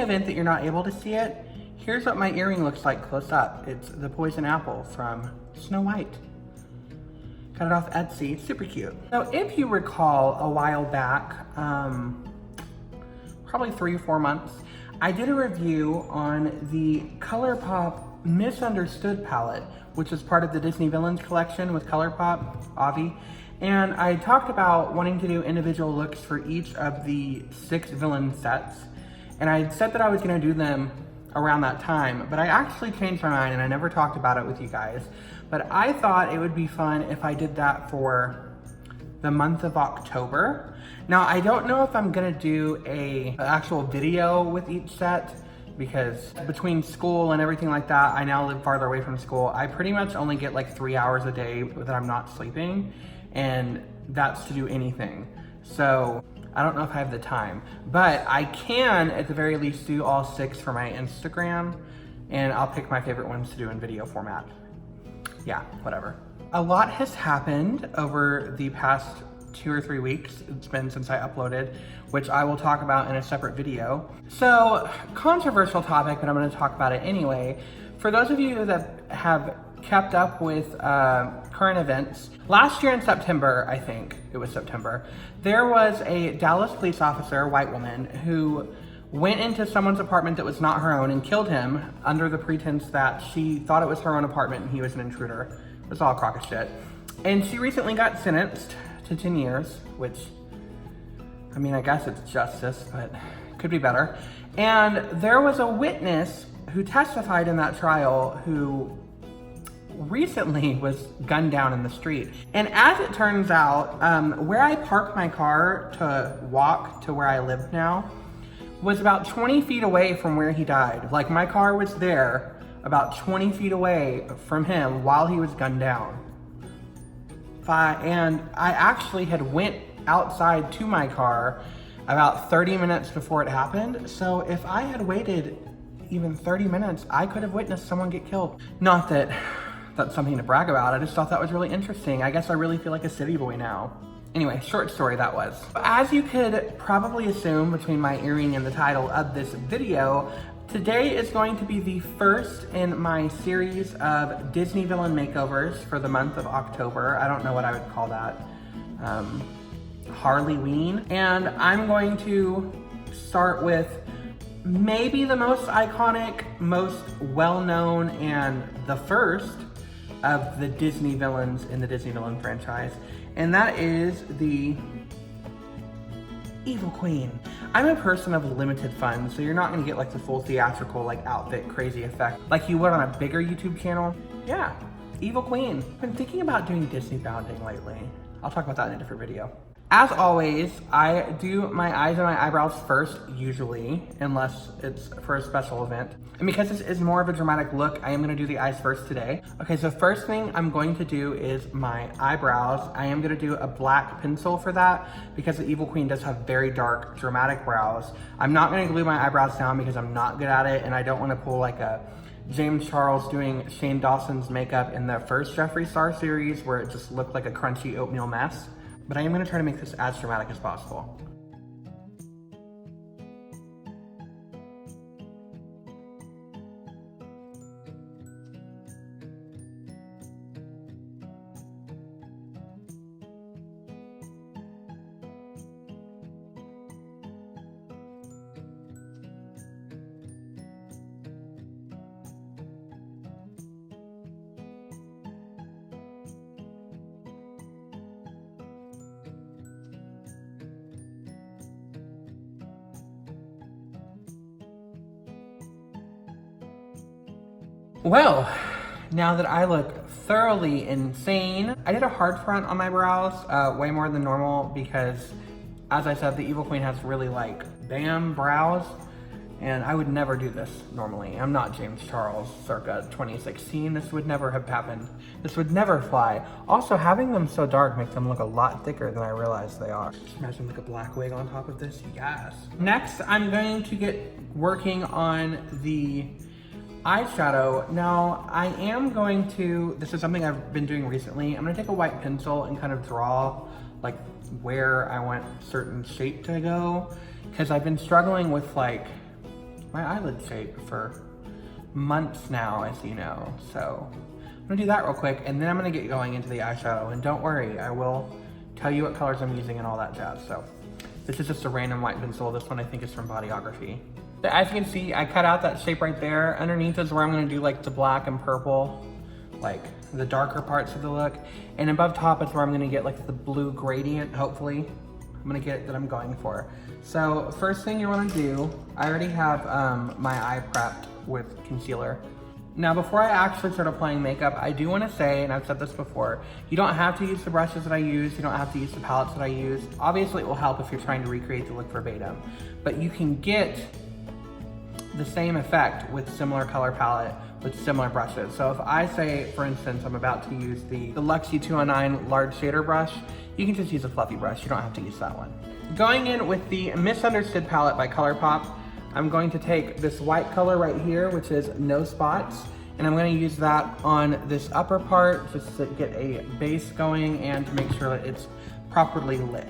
event that you're not able to see it, here's what my earring looks like close up. It's the poison apple from Snow White. Got it off Etsy, super cute. So if you recall a while back, probably 3 or 4 months, I did a review on the Colourpop Misunderstood palette, which is part of the Disney Villains collection with Colourpop, Avi. And I talked about wanting to do individual looks for each of the 6 villain sets. And I said that I was gonna do them around that time, but I actually changed my mind and I never talked about it with you guys. But I thought it would be fun if I did that for the month of October. Now, I don't know if I'm gonna do an actual video with each set, because between school and everything like that, I now live farther away from school. I pretty much only get like 3 hours a day that I'm not sleeping, and that's to do anything. So I don't know if I have the time, but I can at the very least do all 6 for my Instagram, and I'll pick my favorite ones to do in video format. Yeah, whatever. A lot has happened over the past 2 or 3 weeks. It's been since I uploaded, which I will talk about in a separate video. So, controversial topic, but I'm gonna talk about it anyway. For those of you that have kept up with current events, last year in September, I think it was September, there was a Dallas police officer, a white woman, who went into someone's apartment that was not her own and killed him under the pretense that she thought it was her own apartment and he was an intruder. It was all a crock of shit. And she recently got sentenced to 10 years, which, I mean, I guess it's justice, but could be better. And there was a witness who testified in that trial who recently was gunned down in the street. And as it turns out, where I park my car to walk to where I live now was about 20 feet away from where he died. Like, my car was there about 20 feet away from him while he was gunned down. And I actually had went outside to my car about 30 minutes before it happened. So if I had waited even 30 minutes, I could have witnessed someone get killed. Not that that's something to brag about, I just thought that was really interesting. I guess I really feel like a city boy now. Anyway, short story that was. As you could probably assume between my earring and the title of this video, today is going to be the first in my series of Disney villain makeovers for the month of October. I don't know what I would call that. Harley-ween. And I'm going to start with maybe the most iconic, most well-known, and the first of the Disney villains in the Disney villain franchise. And that is the Evil Queen. I'm a person of limited funds, so you're not gonna get like the full theatrical like outfit crazy effect like you would on a bigger YouTube channel. Yeah, Evil Queen. I've been thinking about doing Disney bounding lately. I'll talk about that in a different video. As always, I do my eyes and my eyebrows first, usually, unless it's for a special event. And because this is more of a dramatic look, I am gonna do the eyes first today. Okay, so first thing I'm going to do is my eyebrows. I am gonna do a black pencil for that because the Evil Queen does have very dark, dramatic brows. I'm not gonna glue my eyebrows down because I'm not good at it, and I don't wanna pull like a James Charles doing Shane Dawson's makeup in the first Jeffree Star series where it just looked like a crunchy oatmeal mess. But I am gonna try to make this as dramatic as possible. Well, now that I look thoroughly insane, I did a hard front on my brows, way more than normal because, as I said, the Evil Queen has really like bam brows, and I would never do this normally. I'm not James Charles circa 2016. This would never have happened. This would never fly. Also, having them so dark makes them look a lot thicker than I realized they are. Just imagine like a black wig on top of this, yes. Next, I'm going to get working on the eyeshadow. Now, I am going to, this is something I've been doing recently, I'm gonna take a white pencil and kind of draw like where I want certain shape to go, because I've been struggling with like my eyelid shape for months now, as you know. So I'm gonna do that real quick, and then I'm gonna get going into the eyeshadow. And don't worry, I will tell you what colors I'm using and all that jazz. So this is just a random white pencil. This one I think is from Bodyography. But as you can see, I cut out that shape right there. Underneath is where I'm gonna do like the black and purple, like the darker parts of the look. And above top is where I'm gonna get like the blue gradient, hopefully. I'm gonna get that I'm going for. So first thing you wanna do, I already have my eye prepped with concealer. Now before I actually start applying makeup, I do wanna say, and I've said this before, you don't have to use the brushes that I use, you don't have to use the palettes that I use. Obviously it will help if you're trying to recreate the look verbatim, but you can get the same effect with similar color palette with similar brushes. So if I say, for instance, I'm about to use the Luxie 209 large shader brush, you can just use a fluffy brush, you don't have to use that one. Going in with the Misunderstood palette by Colourpop, I'm going to take this white color right here, which is No Spots, and I'm gonna use that on this upper part just to get a base going and to make sure that it's properly lit.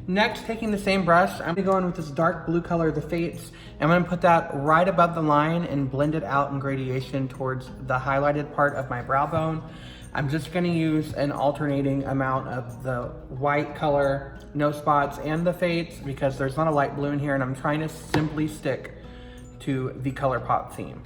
Next, taking the same brush, I'm gonna go in with this dark blue color, the Fates. I'm gonna put that right above the line and blend it out in gradation towards the highlighted part of my brow bone. I'm just gonna use an alternating amount of the white color, No Spots, and the Fates because there's not a light blue in here and I'm trying to simply stick to the Colourpop theme.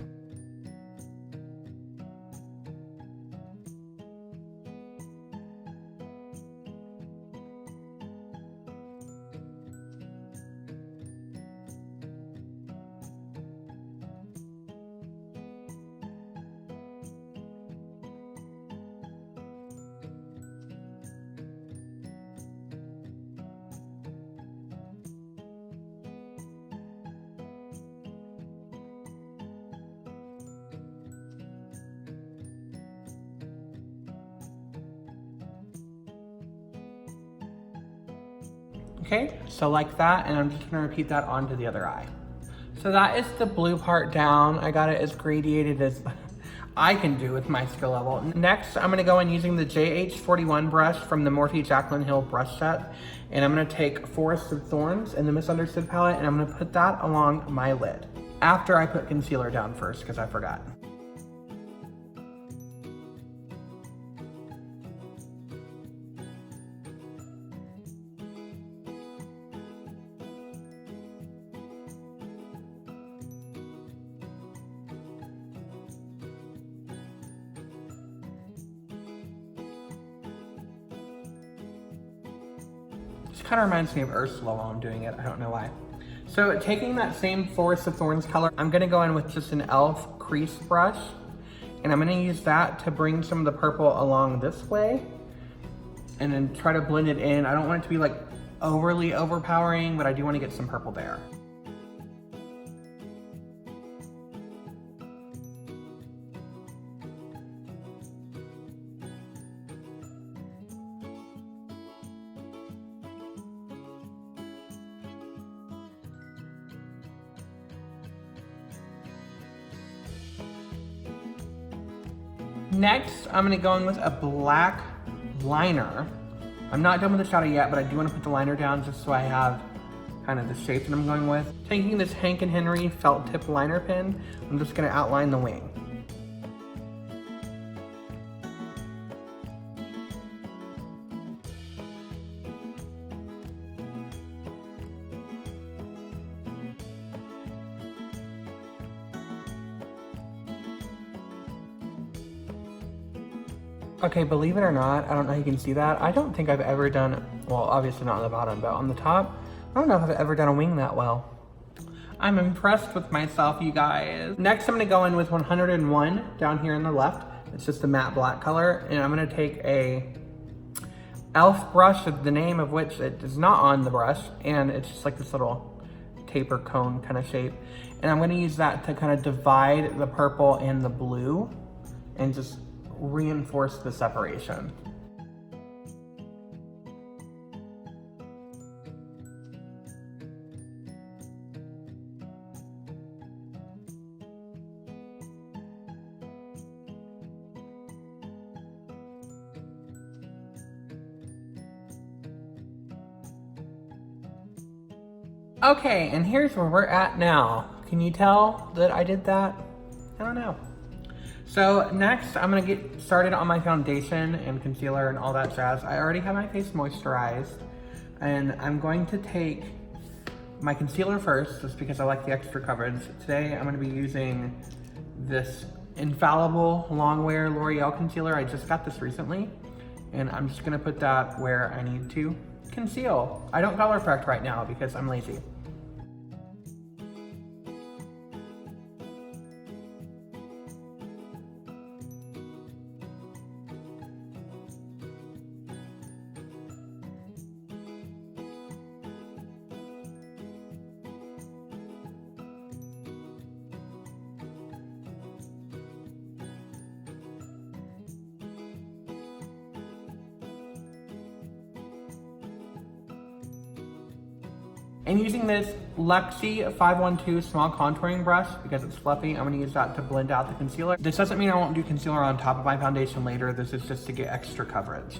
Okay, so like that, and I'm just gonna repeat that onto the other eye. So that is the blue part down. I got it as gradiated as I can do with my skill level. Next, I'm gonna go in using the JH41 brush from the Morphe Jaclyn Hill brush set, and I'm gonna take Forest of Thorns in the Misunderstood palette, and I'm gonna put that along my lid. After I put concealer down first, because I forgot. This kind of reminds me of Ursula while I'm doing it, I don't know why. So taking that same Forest of Thorns color, I'm gonna go in with just an e.l.f. crease brush, and I'm gonna use that to bring some of the purple along this way, and then try to blend it in. I don't want it to be like overly overpowering, but I do want to get some purple there. Next, I'm gonna go in with a black liner. I'm not done with the shadow yet, but I do wanna put the liner down just so I have kind of the shape that I'm going with. Taking this Hank & Henry felt tip liner pen, I'm just gonna outline the wing. Okay, believe it or not, I don't know if you can see that. I don't think I've ever done, well, obviously not on the bottom, but on the top, I don't know if I've ever done a wing that well. I'm impressed with myself, you guys. Next, I'm gonna go in with 101 down here on the left. It's just a matte black color, and I'm gonna take a e.l.f. brush, the name of which it is not on the brush, and it's just like this little taper cone kind of shape. And I'm gonna use that to kind of divide the purple and the blue and just reinforce the separation. Okay, and here's where we're at now. Can you tell that I did that? I don't know. So next, I'm gonna get started on my foundation and concealer and all that jazz. I already have my face moisturized, and I'm going to take my concealer first, just because I like the extra coverage. Today, I'm gonna be using this Infallible Longwear L'Oreal concealer. I just got this recently, and I'm just gonna put that where I need to conceal. I don't color correct right now because I'm lazy. And using this Luxie 512 small contouring brush, because it's fluffy, I'm gonna use that to blend out the concealer. This doesn't mean I won't do concealer on top of my foundation later. This is just to get extra coverage.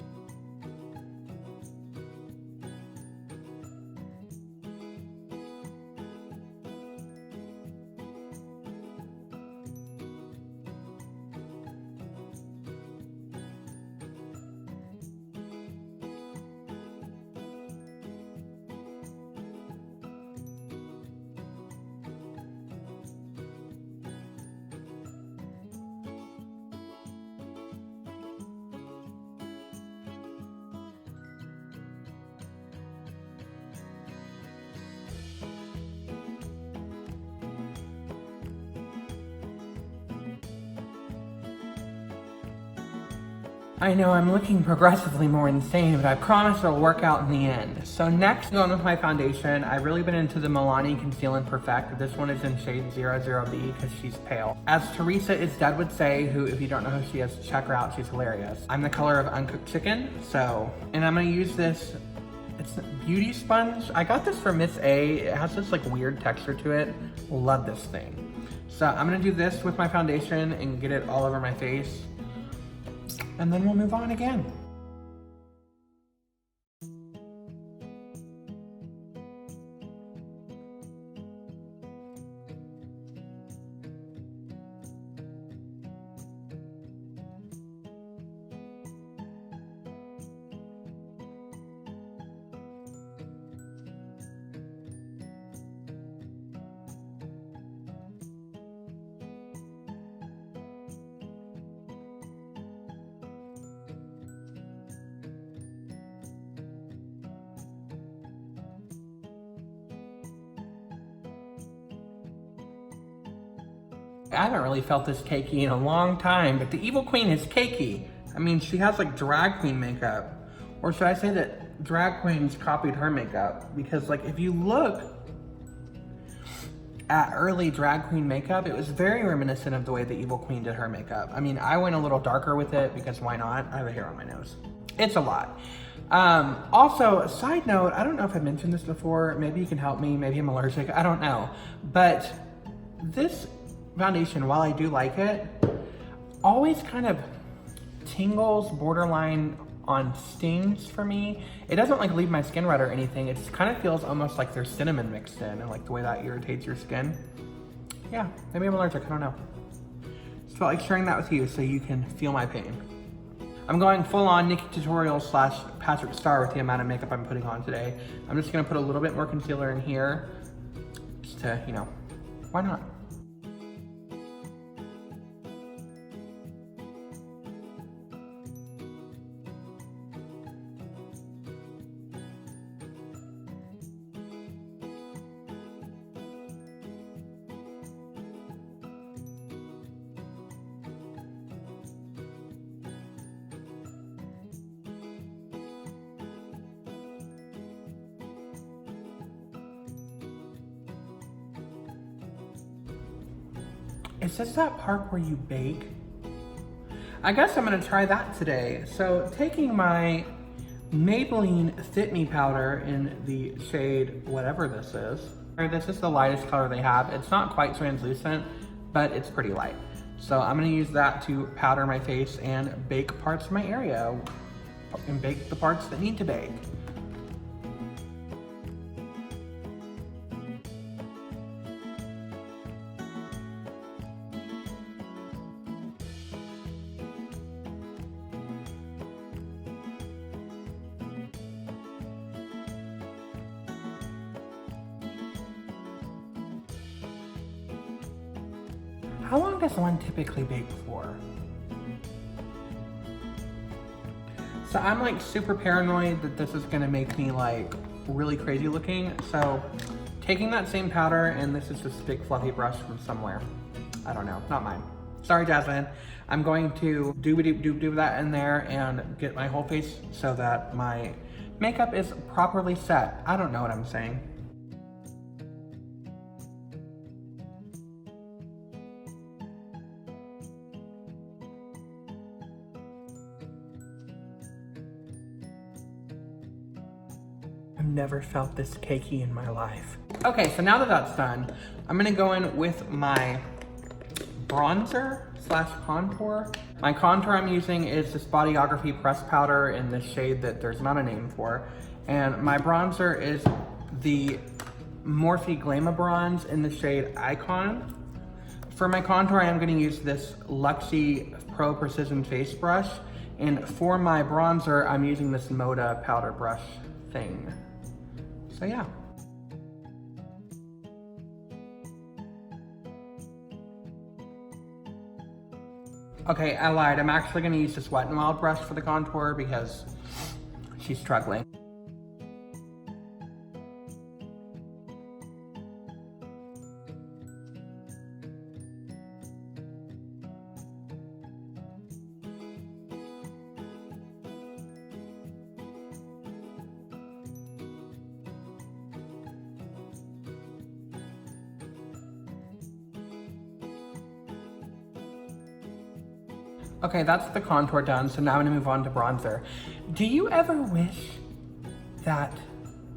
I know I'm looking progressively more insane, but I promise it'll work out in the end. So next, going with my foundation, I've really been into the MILANI Conceal and Perfect. This one is in shade 00B because she's pale. As Teresa is Dead would say, who, if you don't know who she is, check her out, she's hilarious. I'm the color of uncooked chicken, and I'm gonna use this, it's a beauty sponge. I got this from Miss A. It has this like weird texture to it. Love this thing. So I'm gonna do this with my foundation and get it all over my face. And then we'll move on again. I haven't really felt this cakey in a long time, but the Evil Queen is cakey. I mean, she has like drag queen makeup. Or should I say that drag queens copied her makeup? Because like, if you look at early drag queen makeup, it was very reminiscent of the way the Evil Queen did her makeup. I mean, I went a little darker with it because why not? I have a hair on my nose. It's a lot. Also, a side note, I don't know if I mentioned this before, maybe you can help me, maybe I'm allergic, I don't know. But this foundation, while I do like it, always kind of tingles borderline on stings for me. It doesn't like leave my skin red or anything. It just kind of feels almost like there's cinnamon mixed in, and like the way that irritates your skin. Yeah, maybe I'm allergic, I don't know. Just felt like sharing that with you so you can feel my pain. I'm going full on Nikki Tutorial / Patrick Star with the amount of makeup I'm putting on today. I'm just gonna put a little bit more concealer in here, just to, you know, why not? Is this that part where you bake? I guess I'm gonna try that today. So taking my Maybelline Fit Me powder in the shade whatever this is. This is the lightest color they have. It's not quite translucent, but it's pretty light. So I'm gonna use that to powder my face and bake parts of my area and bake the parts that need to bake. How long does one typically bake for? So I'm like super paranoid that this is gonna make me like really crazy looking. So taking that same powder, and this is just a big fluffy brush from somewhere. I don't know, not mine. Sorry, Jasmine. I'm going to do that in there and get my whole face so that my makeup is properly set. I don't know what I'm saying. I've never felt this cakey in my life. Okay, so now that that's done, I'm gonna go in with my bronzer slash contour. My contour I'm using is this Bodyography pressed powder in this shade that there's not a name for. And my bronzer is the Morphe GLAMABRONZE in the shade Icon. For my contour, I'm gonna use this Luxie Pro Precision Face Brush. And for my bronzer, I'm using this Moda powder brush thing. So yeah. Okay, I lied. I'm actually gonna use this Wet n Wild brush for the contour because she's struggling. Okay, that's the contour done, so now I'm gonna move on to bronzer. Do you ever wish that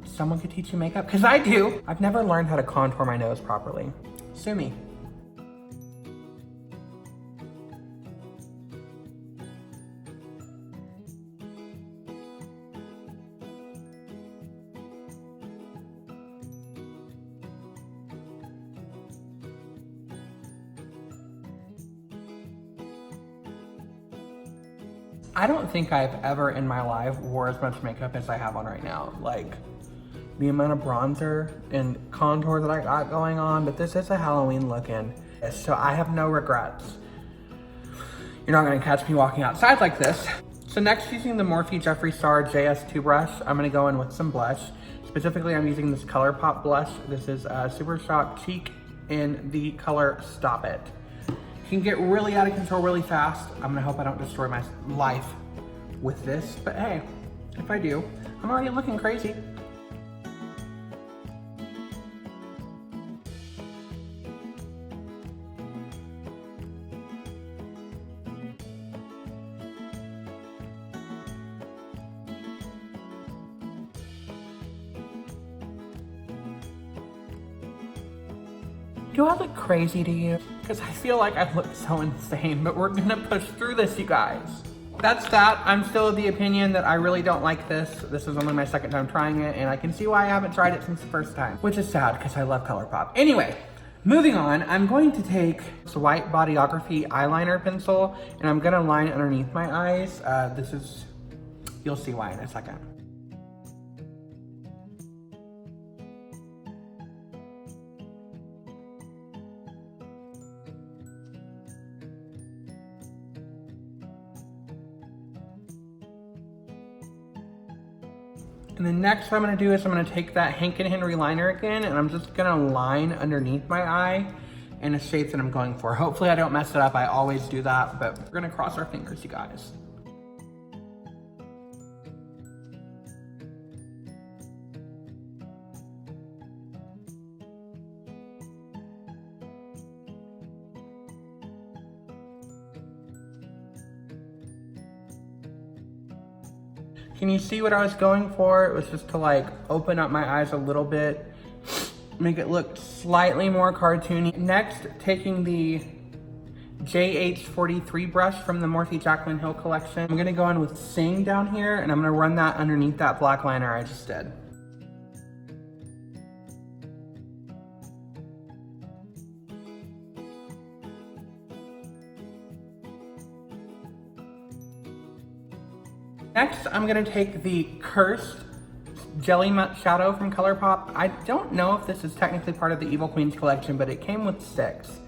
someone could teach you makeup? Because I do. I've never learned how to contour my nose properly. Sue me. I don't think I've ever in my life wore as much makeup as I have on right now. Like, the amount of bronzer and contour that I got going on, but this is a Halloween look-in, so I have no regrets. You're not gonna catch me walking outside like this. So next, using the Morphe Jeffree Star JS2 brush, I'm gonna go in with some blush. Specifically, I'm using this Colourpop blush. This is Super Shock Cheek in the color Stop It. Can get really out of control really fast. I'm gonna hope I don't destroy my life with this, but hey, if I do, I'm already looking crazy. Do I look crazy to you? Because I feel like I look so insane, but we're gonna push through this, you guys. That's that. I'm still of the opinion that I really don't like this. This is only my second time trying it, and I can see why I haven't tried it since the first time, which is sad because I love Colourpop. Anyway, moving on, I'm going to take this white Bodyography eyeliner pencil, and I'm gonna line underneath my eyes. You'll see why in a second. And then next what I'm gonna do is I'm gonna take that Hank & Henry liner again, and I'm just gonna line underneath my eye in the shades that I'm going for. Hopefully I don't mess it up, I always do that, but we're gonna cross our fingers, you guys. Can you see what I was going for? It was just to like open up my eyes a little bit, make it look slightly more cartoony. Next, taking the JH43 brush from the Morphe Jaclyn Hill collection. I'm gonna go in with Sing down here, and I'm gonna run that underneath that black liner I just did. Next, I'm gonna take the Cursed Jelly Matte Shadow from Colourpop. I don't know if this is technically part of the Evil Queens collection, but it came with 6.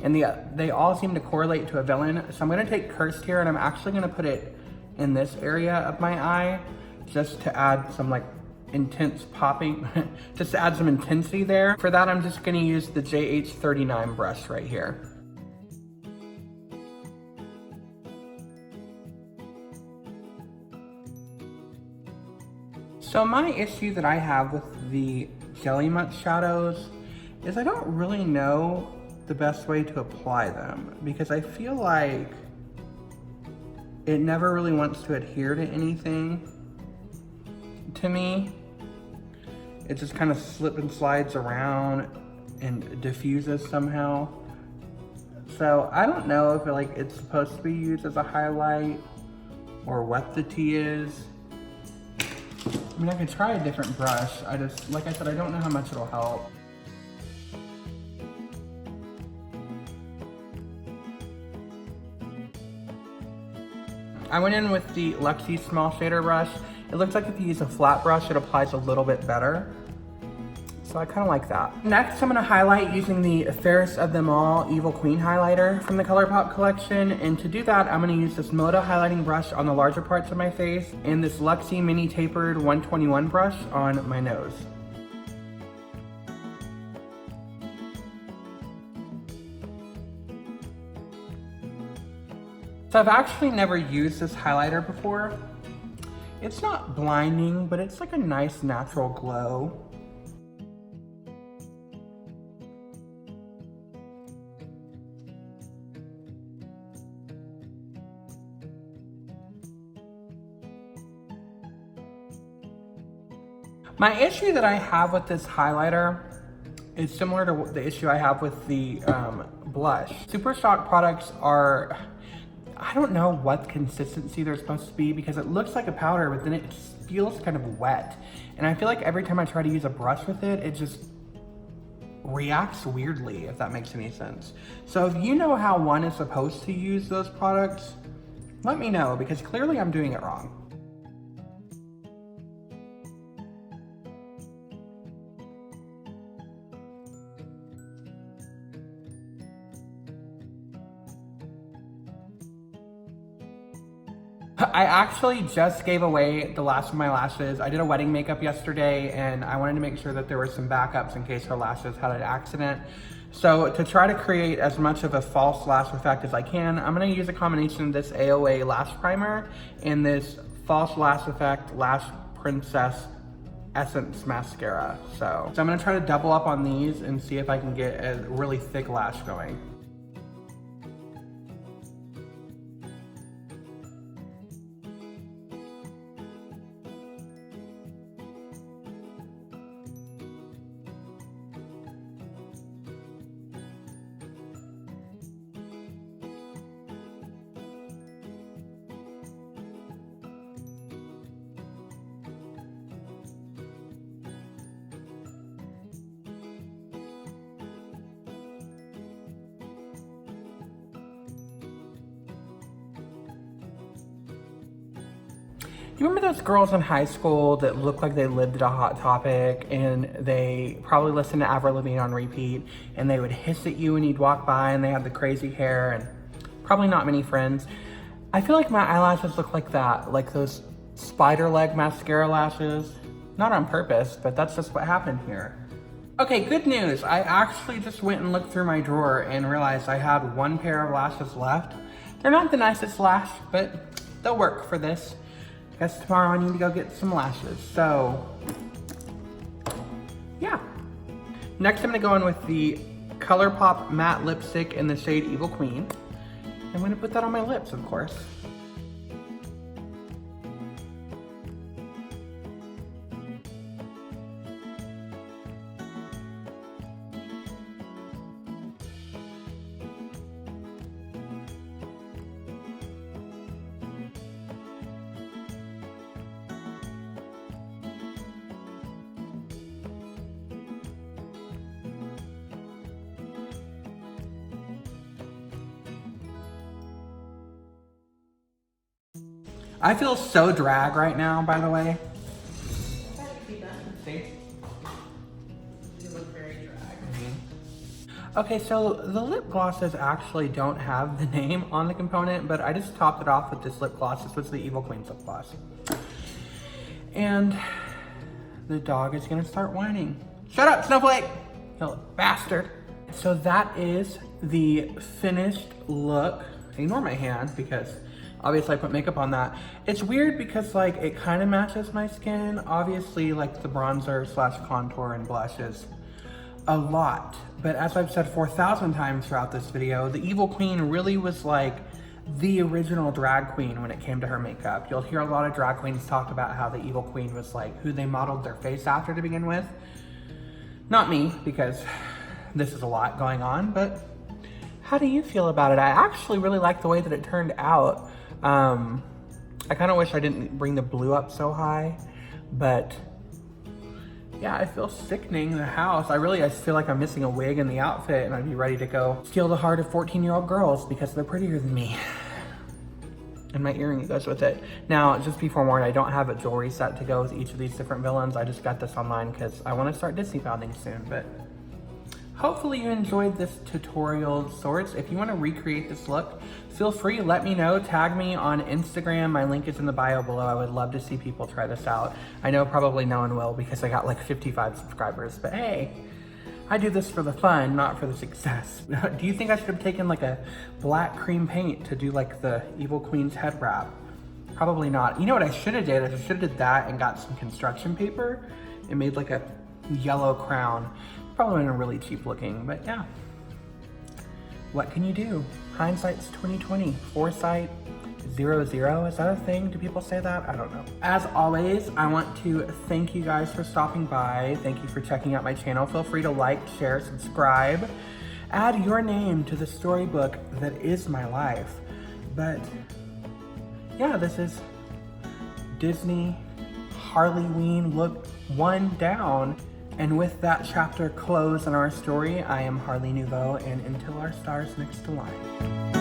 and they all seem to correlate to a villain. So I'm gonna take Cursed here, and I'm actually gonna put it in this area of my eye, just to add some like intense popping, just to add some intensity there. For that, I'm just gonna use the JH39 brush right here. So my issue that I have with the Jelly Mutt shadows is I don't really know the best way to apply them, because I feel like it never really wants to adhere to anything to me. It just kind of slips and slides around and diffuses somehow. So I don't know if it's supposed to be used as a highlight or what the tea is. I mean, I could try a different brush. Like I said, I don't know how much it'll help. I went in with the Luxie small shader brush. It looks like if you use a flat brush, it applies a little bit better. So I kind of like that. Next, I'm gonna highlight using the Fairest of them all Evil Queen highlighter from the Colourpop collection. And to do that, I'm gonna use this Moda highlighting brush on the larger parts of my face and this Luxie mini tapered 121 brush on my nose. So I've actually never used this highlighter before. It's not blinding, but it's like a nice natural glow. My issue that I have with this highlighter is similar to the issue I have with the blush. Super Shock products are, I don't know what consistency they're supposed to be, because it looks like a powder, but then it feels kind of wet. And I feel like every time I try to use a brush with it, it just reacts weirdly, if that makes any sense. So if you know how one is supposed to use those products, let me know, because clearly I'm doing it wrong. I actually just gave away the last of my lashes. I did a wedding makeup yesterday, and I wanted to make sure that there were some backups in case her lashes had an accident. So to try to create as much of a false lash effect as I can, I'm gonna use a combination of this AOA lash primer and this false lash effect Lash Princess Essence mascara. So I'm gonna try to double up on these and see if I can get a really thick lash going. Do you remember those girls in high school that looked like they lived at a Hot Topic, and they probably listened to Avril Lavigne on repeat, and they would hiss at you when you'd walk by, and they had the crazy hair and probably not many friends? I feel like my eyelashes look like that, like those spider leg mascara lashes. Not on purpose, but that's just what happened here. Okay, good news. I actually just went and looked through my drawer and realized I had one pair of lashes left. They're not the nicest lash, but they'll work for this. Guess tomorrow I need to go get some lashes. So, yeah. Next I'm gonna go in with the Colourpop matte lipstick in the shade Evil Queen. I'm gonna put that on my lips, of course. I feel so drag right now, by the way. See? You look very drag. Okay, so the lip glosses actually don't have the name on the component, but I just topped it off with this lip gloss. This was the Evil Queen's lip gloss. And the dog is gonna start whining. Shut up, Snowflake! You little bastard. So that is the finished look. Ignore my hand because obviously I put makeup on that. It's weird because like it kind of matches my skin. Obviously like the bronzer slash contour and blush is a lot. But as I've said 4,000 times throughout this video, the Evil Queen really was like the original drag queen when it came to her makeup. You'll hear a lot of drag queens talk about how the Evil Queen was like who they modeled their face after to begin with. Not me, because this is a lot going on, but how do you feel about it? I actually really like the way that it turned out. I kind of wish I didn't bring the blue up so high, but yeah, I feel sickening in the house. I feel like I'm missing a wig in the outfit and I'd be ready to go steal the heart of 14-year-old girls because they're prettier than me. And my earring goes with it. Now, just be forewarned, I don't have a jewelry set to go with each of these different villains. I just got this online because I want to start Disney founding soon, but hopefully you enjoyed this tutorial of sorts. If you want to recreate this look, feel free, let me know, tag me on Instagram. My link is in the bio below. I would love to see people try this out. I know probably no one will because I got like 55 subscribers, but hey, I do this for the fun, not for the success. Do you think I should have taken like a black cream paint to do like the Evil Queen's head wrap? Probably not. You know what I should have did? I should have did that and got some construction paper and made like a yellow crown. Probably been really cheap looking, but yeah. What can you do? Hindsight's 20/20. Foresight 00. Is that a thing? Do people say that? I don't know. As always, I want to thank you guys for stopping by. Thank you for checking out my channel. Feel free to like, share, subscribe. Add your name to the storybook that is my life. But yeah, this is Disney Harley-ween look 1 down. And with that chapter closed in our story, I am Harley Nouveau, and until our stars next align.